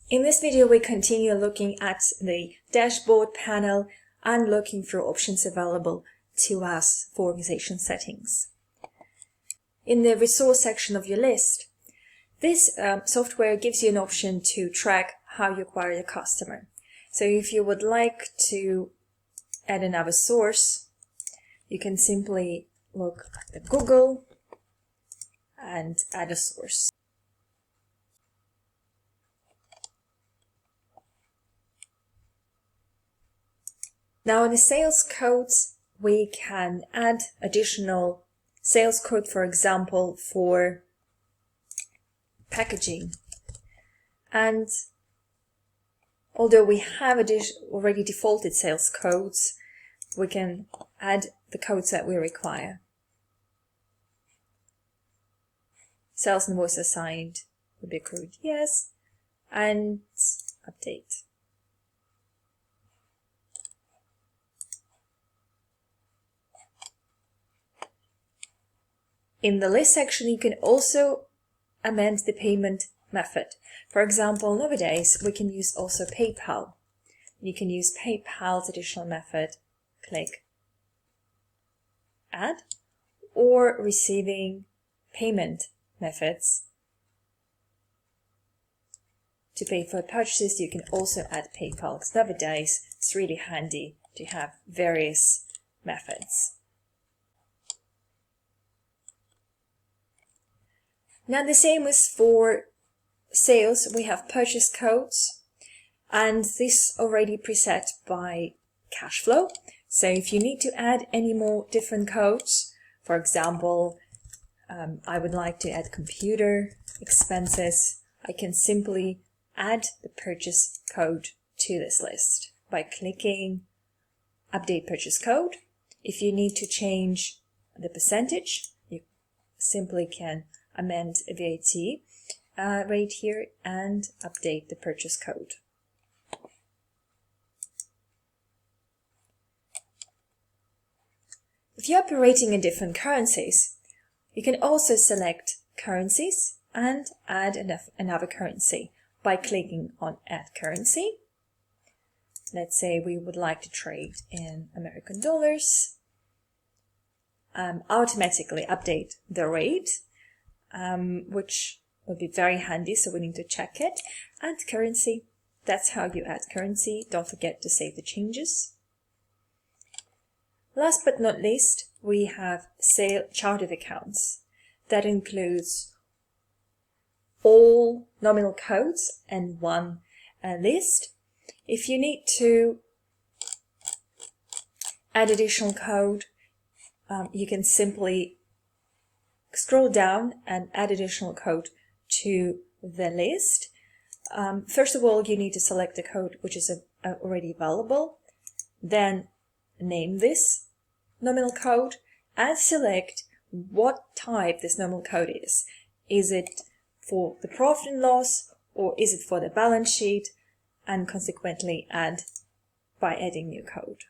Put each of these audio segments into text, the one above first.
In this video, we continue looking at the dashboard panel and looking for options available to us for organization settings. In the resource section of your list, this software gives you an option to track how you acquire a customer. So if you would like to add another source, you can simply look at Google and add a source. Now in the sales codes, we can add additional sales code, for example, for packaging. And although we have already defaulted sales codes, we can add the codes that we require. Sales invoice assigned would be accrued, yes, and update. In the list section, you can also amend the payment method. For example, nowadays, we can use also PayPal. You can use PayPal's additional method, click Add, or receiving payment methods. To pay for purchases, you can also add PayPal, because nowadays, it's really handy to have various methods. Now the same is for sales. We have purchase codes, and this already preset by KashFlow. So if you need to add any more different codes, for example, I would like to add computer expenses, I can simply add the purchase code to this list by clicking Update Purchase Code. If you need to change the percentage, you simply can amend VAT rate here and update the purchase code. If you're operating in different currencies, you can also select currencies and add another currency by clicking on Add Currency. Let's say we would like to trade in American dollars. Automatically update the rate, which would be very handy, so we need to check it. Add currency. That's how you add currency. Don't forget to save the changes. Last but not least, we have chart of accounts. That includes all nominal codes and one list. If you need to add additional code, you can simply scroll down and add additional code to the list. First of all, you need to select the code which is already available. Then name this nominal code and select what type this nominal code is. Is it for the profit and loss, or is it for the balance sheet? And consequently add by adding new code.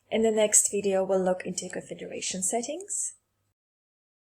In the next video, we'll look into configuration settings.